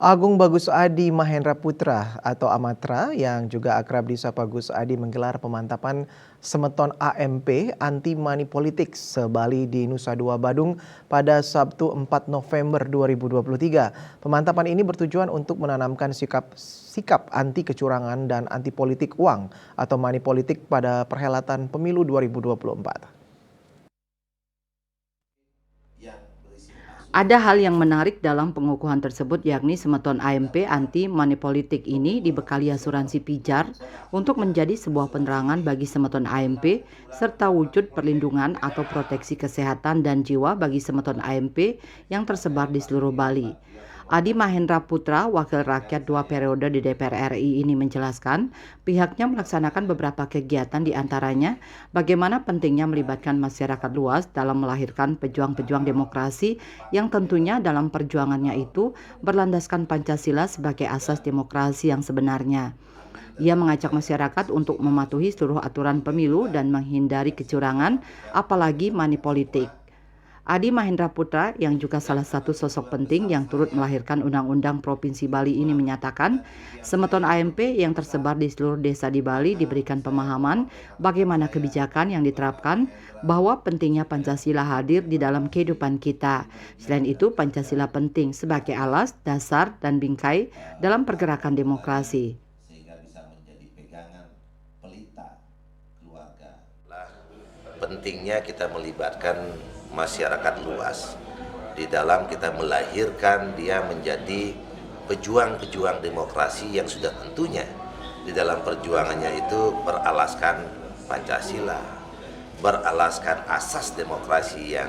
Agung Bagus Adi Mahendra Putra atau Amatra yang juga akrab disapa Gus Adi menggelar pemantapan semeton AMP anti money politik se-Bali di Nusa Dua Badung pada Sabtu 4 November 2023. Pemantapan ini bertujuan untuk menanamkan sikap anti kecurangan dan anti politik uang atau money politik pada perhelatan pemilu 2024. Ada hal yang menarik dalam pengukuhan tersebut, yakni semeton AMP anti money politik ini dibekali asuransi pijar untuk menjadi sebuah penerangan bagi semeton AMP serta wujud perlindungan atau proteksi kesehatan dan jiwa bagi semeton AMP yang tersebar di seluruh Bali. Adi Mahendra Putra, wakil rakyat 2 periode di DPR RI ini menjelaskan pihaknya melaksanakan beberapa kegiatan, di antaranya bagaimana pentingnya melibatkan masyarakat luas dalam melahirkan pejuang-pejuang demokrasi yang tentunya dalam perjuangannya itu berlandaskan Pancasila sebagai asas demokrasi yang sebenarnya. Ia mengajak masyarakat untuk mematuhi seluruh aturan pemilu dan menghindari kecurangan, apalagi money politik. Adi Mahendra Putra yang juga salah satu sosok penting yang turut melahirkan Undang-Undang Provinsi Bali ini menyatakan semeton AMP yang tersebar di seluruh desa di Bali diberikan pemahaman bagaimana kebijakan yang diterapkan, bahwa pentingnya Pancasila hadir di dalam kehidupan kita. Selain itu, Pancasila penting sebagai alas, dasar, dan bingkai dalam pergerakan demokrasi. Sehingga bisa menjadi pegangan pelita keluarga. Pentingnya kita melibatkan masyarakat luas di dalam kita melahirkan dia menjadi pejuang-pejuang demokrasi yang sudah tentunya di dalam perjuangannya itu beralaskan Pancasila, beralaskan asas demokrasi yang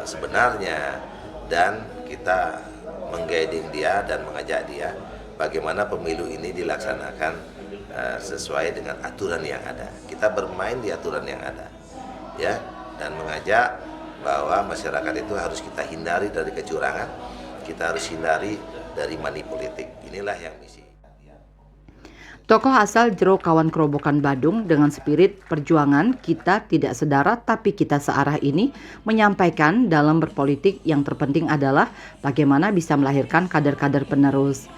sebenarnya, dan kita mengguiding dia dan mengajak dia bagaimana pemilu ini dilaksanakan sesuai dengan aturan yang ada. Kita bermain di aturan yang ada, ya, dan mengajak bahwa masyarakat itu harus kita hindari dari kecurangan, kita harus hindari dari money politik. Inilah yang misi. Tokoh asal Jero Kawan Kerobokan Badung dengan spirit perjuangan kita tidak sedarah tapi kita searah ini menyampaikan dalam berpolitik yang terpenting adalah bagaimana bisa melahirkan kader-kader penerus.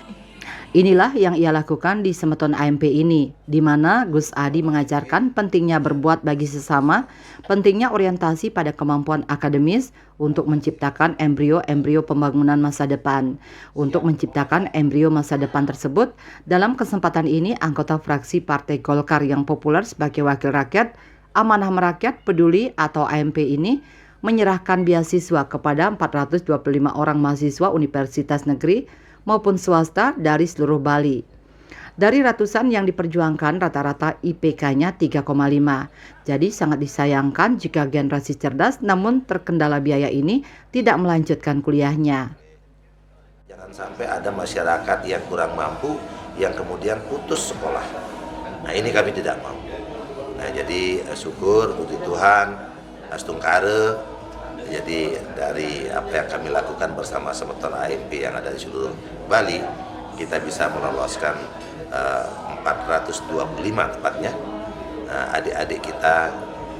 Inilah yang ia lakukan di semeton AMP ini, di mana Gus Adi mengajarkan pentingnya berbuat bagi sesama, pentingnya orientasi pada kemampuan akademis untuk menciptakan embrio-embrio pembangunan masa depan. Untuk menciptakan embrio masa depan tersebut, dalam kesempatan ini anggota fraksi Partai Golkar yang populer sebagai wakil rakyat, Amanah Merakyat Peduli atau AMP ini menyerahkan beasiswa kepada 425 orang mahasiswa universitas negeri maupun swasta dari seluruh Bali. Dari ratusan yang diperjuangkan, rata-rata IPK-nya 3,5. Jadi sangat disayangkan jika generasi cerdas namun terkendala biaya ini tidak melanjutkan kuliahnya. Jangan sampai ada masyarakat yang kurang mampu yang kemudian putus sekolah. Nah, ini kami tidak mau. Nah, jadi syukur puji Tuhan, astungkare. Jadi dari apa yang kami lakukan bersama semeton AMP yang ada di seluruh Bali, kita bisa meloloskan 425 tepatnya adik-adik kita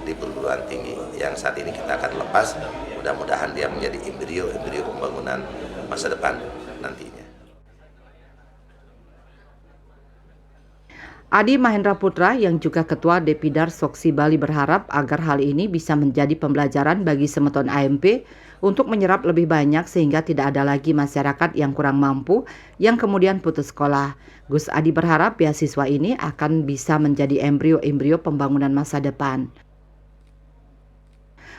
di perguruan tinggi yang saat ini kita akan lepas. Mudah-mudahan dia menjadi embrio pembangunan masa depan nantinya. Adi Mahendra Putra yang juga Ketua Depidar Soksi Bali berharap agar hal ini bisa menjadi pembelajaran bagi semeton AMP untuk menyerap lebih banyak sehingga tidak ada lagi masyarakat yang kurang mampu yang kemudian putus sekolah. Gus Adi berharap beasiswa ini akan bisa menjadi embrio-embrio pembangunan masa depan.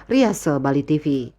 Riase, Bali TV.